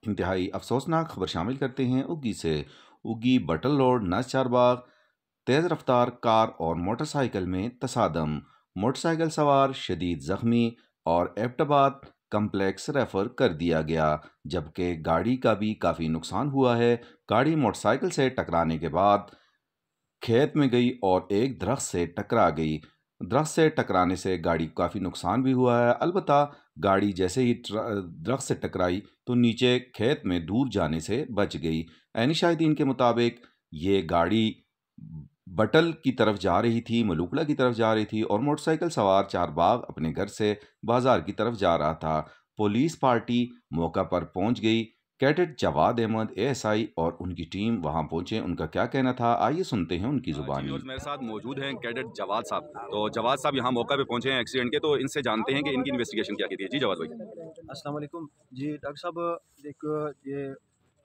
इंतहाई अफसोसनाक खबर शामिल करते हैं उगी से। उगी बटल रोड नस चारबाग तेज़ रफ्तार कार और मोटरसाइकिल में तसादम, मोटरसाइकिल सवार शदीद जख्मी और एबटाबाद कम्प्लेक्स रेफर कर दिया गया, जबकि गाड़ी का भी काफ़ी नुकसान हुआ है। गाड़ी मोटरसाइकिल से टकराने के बाद खेत में गई और एक दरख्त से टकरा गई। दरख्त से टकराने से गाड़ी को काफ़ी नुकसान भी हुआ है। अलबत्ता गाड़ी जैसे ही दरख्त से टकराई तो नीचे खेत में दूर जाने से बच गई। ऐनी शाहिदीन के मुताबिक ये गाड़ी बटल की तरफ जा रही थी, मलूकड़ा की तरफ जा रही थी और मोटरसाइकिल सवार चारबाग अपने घर से बाजार की तरफ जा रहा था। पुलिस पार्टी मौका पर पहुंच गई। कैडेट जवाद अहमद एएसआई और उनकी टीम वहां पहुंचे। उनका क्या कहना था, आइए सुनते हैं उनकी जुबानी। मेरे साथ मौजूद हैं कैडेट जवाद साहब। तो जवाद साहब यहाँ मौका पे पहुंचे हैं एक्सीडेंट के, तो इनसे जानते हैं कि इनकी इन्वेस्टिगेशन क्या की थी। जी जवाद भाई। अस्सलाम वालेकुम जी डॉक्टर साहब, एक ये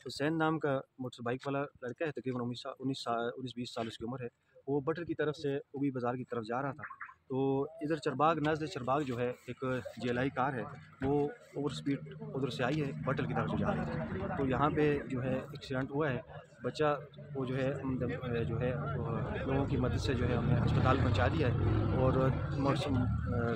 हुसैन नाम का मोटर बाइक वाला लड़का है, तकरीबन 19-20 साल उसकी उम्र है। वो बटल की तरफ से उगी बाज़ार की तरफ जा रहा था। तो इधर चरबाग नज़द चरबाग जो है एक जेलाई कार है, वो ओवर स्पीड उधर से आई है, बटल की तरफ से जा रही है। तो यहाँ पे जो है एक्सीडेंट हुआ है। बच्चा वो जो है लोगों की मदद से जो है हमने अस्पताल पहुँचा दिया है। और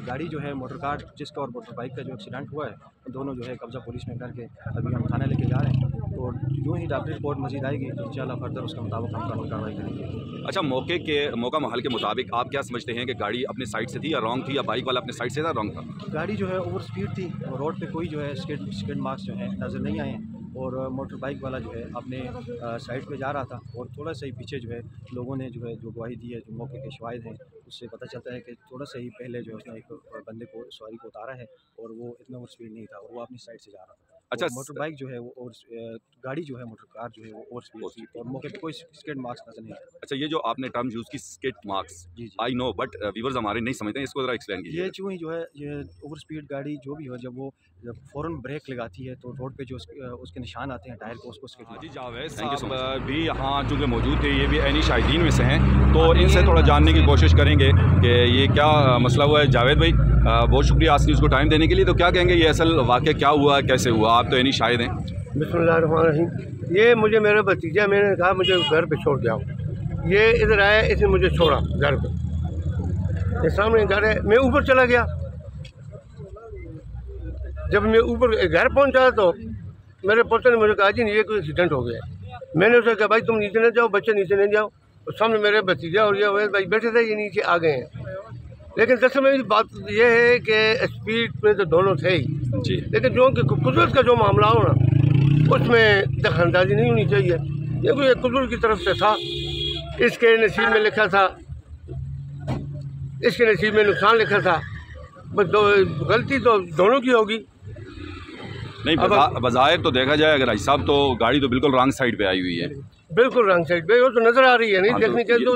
गाड़ी जो है मोटर कार जिसका और मोटर बाइक का जो एक्सीडेंट हुआ है, दोनों जो है कब्जा पुलिस में करके अभी हम थाना लेके जा रहे हैं। और यूँ ही डॉक्टर रिपोर्ट मजीद आएगी तो इंशाल्लाह फर्दर उसके मुताबिक हम कानूनी कार्रवाई करेंगे। अच्छा, मौका महल के मुताबिक आप क्या समझते हैं कि गाड़ी अपने साइड से थी या रॉन्ग थी, या बाइक वाला अपने साइड से था रॉन्ग था? गाड़ी जो है ओवर स्पीड थी और रोड पे कोई जो है स्किड मार्क्स जो है नज़र नहीं आए हैं। और मोटर बाइक वाला जो है अपने साइड पे जा रहा था और थोड़ा सा ही पीछे जो है लोगों ने जो है जो गवाही दी है, जो मौके के शवाहिद हैं, उससे पता चलता है कि थोड़ा सा ही पहले जो है उसने एक बंदे को सवारी को उतारा है और वो इतना ओवर स्पीड नहीं था और वो अपनी साइड से जा रहा था। अच्छा, मोटर बाइक जो है वो और गाड़ी जो है मोटर कार जो है वो ओवर स्पीड थी और मौके पे कोई स्किड मार्क्स नजर नहीं आया। अच्छा, ये जो आपने टर्म यूज़ की स्किड मार्क्स, जी आई नो, बट व्यूअर्स हमारे नहीं समझते हैं, इसको ज़रा एक्सप्लेन कीजिए। ये चूँ ही जो है ये ओवर स्पीड गाड़ी जो भी हो, जब फ़ौरन ब्रेक लगाती है तो रोड पे जो उसके निशान आते हैं टायर को, उसको स्किड। जी जावेद साहब भी यहाँ चूँकि मौजूद थे, ये भी ऐनी शाहिदीन में से हैं, तो इनसे थोड़ा जानने की कोशिश करेंगे कि ये क्या मसला हुआ है। जावेद भाई, बहुत शुक्रिया आज न्यूज़ को टाइम देने के लिए। तो क्या कहेंगे, ये असल वाक़या क्या हुआ, कैसे हुआ? आप तो ऐनी शाहिद हैं। बिस्मिल्लाहिर्रहमानिर्रहीम। ये मुझे मेरा भतीजा, मैंने कहा मुझे घर पे छोड़ जाओ। ये इधर आया, इसने मुझे छोड़ा घर पे। ये सामने घर है, मैं ऊपर चला गया। जब मैं ऊपर घर पहुंचा तो मेरे पोते ने मुझे कहा जी ये कोई एक्सीडेंट हो गया है। मैंने उसे कहा भाई तुम नीचे नहीं जाओ, बच्चे नीचे नहीं जाओ। और सामने मेरे भतीजा और ये अवैध भाई बैठे थे, ये नीचे आ गए हैं। लेकिन दरअसल मेरी बात ये है कि स्पीड में तो दोनों थे ही जी, लेकिन जो कि कुदरत का जो मामला हो ना, उसमें दखलंदाजी नहीं होनी चाहिए। ये कोई कुदरत की तरफ से था, इसके नसीब में लिखा था, इसके नसीब में नुकसान लिखा था। बस गलती तो दोनों की होगी। नहीं, बज़ाहिर तो देखा जाए अगर भाई साहब, तो गाड़ी तो बिल्कुल रॉन्ग साइड पे आई हुई है। बिल्कुल रॉन्ग साइड पे, वो तो नजर आ रही है, नहीं देखने के तो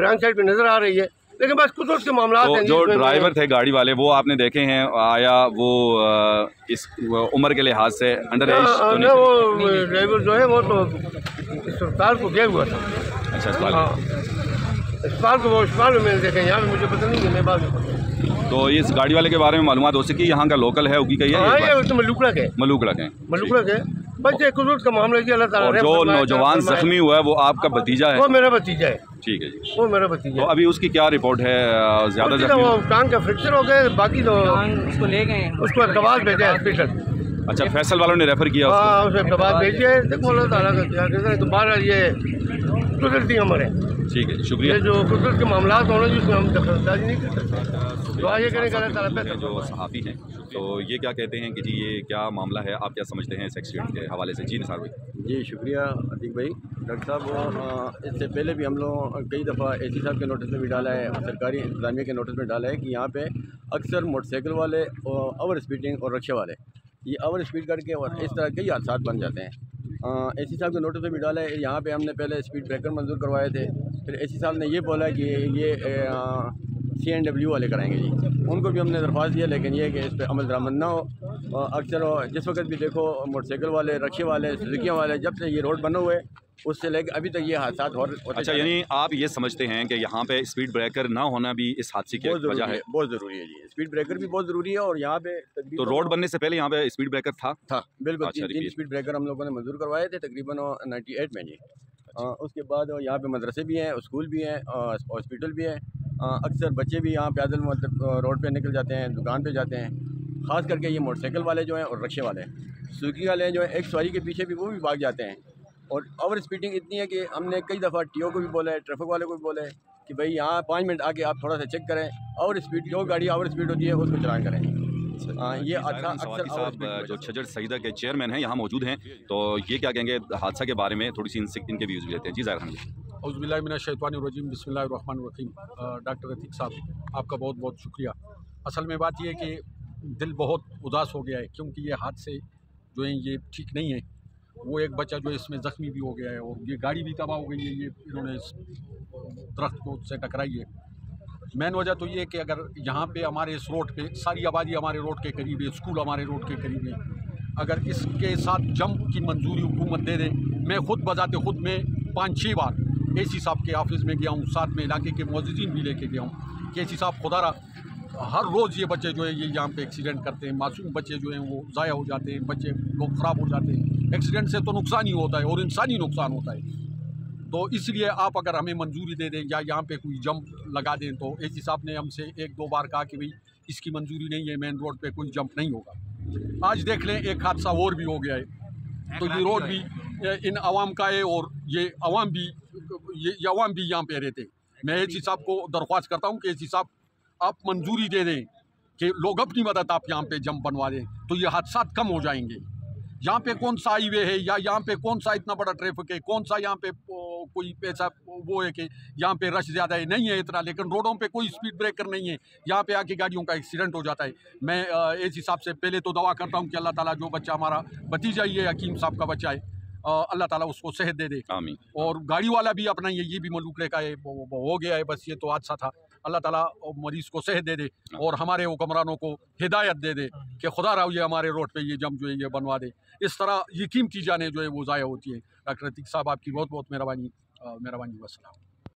रॉन्ग साइड पे नजर आ रही है, लेकिन बस कुदरत के मामला तो जो ड्राइवर थे गाड़ी वाले, वो आपने देखे हैं, आया वो इस उम्र के लिहाज से अंडर एज तो नहीं? वो ड्राइवर जो है वो तो अस्पताल को गया हुआ था। अच्छा, अस्पताल को, वो अस्पताल में मैंने देखा, यहाँ पे मुझे पता नहीं है बाद में। तो इस गाड़ी वाले के बारे में मालूमात हो सकी, यहाँ का लोकल है, उगी का ये तो मलूकड़ा के बस ये कुदरत का मामला है। अल्लाह ताला। और जो नौजवान जख्मी हुआ है वो आपका भतीजा है? वो मेरा भतीजा है। ठीक है जी, वो मेरा भतीजा। तो अभी उसकी क्या रिपोर्ट है? ज़्यादा जख्मी? वो टांग का फ्रैक्चर हो गया, बाकी तो उसको ले गए, उसको दवा भेजा हॉस्पिटल। अच्छा, फैसल वालों ने रेफर किया? हाँ, उसे दवा भेजी है। देखो अल्लाह ताला का क्या कहते हैं, दोबारा ये कुदरती अमर है। ठीक है, शुक्रिया। ये जो कुदरत के मामला होना जिसमें हम दखलंदाजी नहीं कर सकते। दुआ ये करें कि अल्लाह ताला बेहतर। जो सहाफ़ी हैं, तो ये क्या कहते हैं कि जी ये क्या मामला है, आप क्या समझते हैं इस एक्सीडेंट के हवाले से? जी निसार भाई। जी शुक्रिया अतीक भाई। डॉक्टर साहब, इससे पहले भी हम लोग कई दफ़ा एसी साहब के नोटिस में भी डाला है, सरकारी इंतजामिया के नोटिस में डाला है कि यहाँ पे अक्सर मोटरसाइकिल वाले ओवर स्पीडिंग और रिक्शे वाले ये ओवर स्पीड करके और इस तरह कई हादसा बन जाते हैं। एसी साहब के नोटिस में भी डाला है। यहाँ पे हमने पहले स्पीड ब्रेकर मंजूर करवाए थे, फिर एसी साहब ने ये बोला कि ये CNW वाले कराएंगे जी। उनको भी हमने दरख्वास्त दिया, लेकिन ये कि इस पर अमल दरामद ना हो। अक्सर जिस वक्त भी देखो मोटरसाइकिल वाले, रक्शे वाले, सुजुकियाँ वाले, जब से ये रोड बने हुए उससे लेकर अभी तक ये हादसा होते। अच्छा, यानी आप ये समझते हैं कि यहाँ पे स्पीड ब्रेकर ना होना भी इस हादसे की वजह है? बहुत ज़रूरी है जी, स्पीड ब्रेकर भी बहुत ज़रूरी है। और यहाँ पे तो रोड बनने से पहले यहाँ पे स्पीड ब्रेकर था? बिल्कुल। अच्छा, 3 स्पीड ब्रेकर हम लोगों ने मंजूर करवाए थे तकरीबन 98 में जी। उसके बाद यहाँ पे मदरसे भी हैं, स्कूल भी हैं, हॉस्पिटल भी है। अक्सर बच्चे भी यहाँ पैदल मतलब रोड पे निकल जाते हैं, दुकान पे जाते हैं। ख़ास करके ये मोटरसाइकिल वाले जो हैं और रक्शे वाले, सुजुकी वाले जो हैं, एक सवारी के पीछे भी वो भी भाग जाते हैं। और ओवर स्पीडिंग इतनी है कि हमने कई दफ़ा टीओ को भी बोला है, ट्रैफिक वाले को भी बोला है कि भाई यहाँ 5 मिनट आके आप थोड़ा सा चेक करें, ओवर स्पीड जो गाड़ी ओवर स्पीड होती है उसको चलान करें। ये अक्सर साहब जो छजर सईदा के चेयरमैन हैं यहाँ मौजूद हैं, तो ये क्या कहेंगे हादसा के बारे में? थोड़ी सी इनके व्यूज़ भी लेते हैं। जी ज़ाहिर खान जी। औज़ुबिल्लाहिमिनश्शैतानिर्रजीम, बिस्मिल्लाहिर्रहमानिर्रहीम। डॉक्टर अतीक साहब, आपका बहुत बहुत शुक्रिया। असल में बात यह है कि दिल बहुत उदास हो गया है, क्योंकि ये हादसे जो हैं ये ठीक नहीं है। वो एक बच्चा जो है इसमें ज़ख्मी भी हो गया है और ये गाड़ी भी तबाह हो गई है। ये इन्होंने इस दरख्त को से टकराई है। मेन वजह तो ये है कि अगर यहाँ पे हमारे इस रोड पे सारी आबादी हमारे रोड के करीब है, स्कूल हमारे रोड के करीब है, अगर इसके साथ जंप की मंजूरी हुकूमत दे दे। मैं खुद बजाते खुद में 5-6 बार AC साहब के ऑफिस में गया हूँ, साथ में इलाके के मुअज़्ज़िज़ीन भी लेके गया हूँ कि AC साहब खुदारा हर रोज़ ये बच्चे जो है ये यहाँ पे एक्सीडेंट करते हैं, मासूम बच्चे जो हैं वो ज़ाया हो जाते हैं, बच्चे लोग ख़राब हो जाते हैं। एक्सीडेंट से तो नुकसान ही होता है और इंसानी नुकसान होता है। तो इसलिए आप अगर हमें मंजूरी दे दें या यहाँ पे कोई जंप लगा दें, तो AC साहब ने हमसे 1-2 बार कहा कि भाई इसकी मंजूरी नहीं है, मेन रोड पे कोई जंप नहीं होगा। आज देख लें एक हादसा और भी हो गया है। तो ये रोड भी इन अवाम का है और ये अवाम भी यहाँ पे रहते। मैं AC साहब को दरख्वास्त करता हूँ कि AC साहब आप मंजूरी दे दें कि लोग अपनी मदद आप यहाँ पे जंप बनवा दें, तो ये हादसा कम हो जाएंगे। यहाँ पे कौन सा हाईवे है या यहाँ पे कौन सा इतना बड़ा ट्रैफिक है, कौन सा यहाँ पे कोई ऐसा वो है कि यहाँ पे रश ज़्यादा है, नहीं है इतना, लेकिन रोडों पे कोई स्पीड ब्रेकर नहीं है, यहाँ पे आके गाड़ियों का एक्सीडेंट हो जाता है। मैं AC साहब से पहले तो दुआ करता हूँ कि अल्लाह ताला जो बच्चा हमारा भतीजा ये हकीम साहब का बच्चा है, अल्लाह ताला उसको सेहत दे दे। आमीन। और गाड़ी वाला भी अपना ये भी मलूक लेका है, वो हो गया है, बस ये तो हादसा था। अल्लाह ताला मरीज़ को सेहत दे दे और हमारे हुक्मरानों को हिदायत दे दे कि खुदा रहा ये हमारे रोड पे ये जंप जो है ये बनवा दे। इस तरह ये कीमती जानें जो है वो ज़ाया होती है। डॉक्टर अतीक साहब आपकी बहुत बहुत मेहरबानी। वस्सलाम।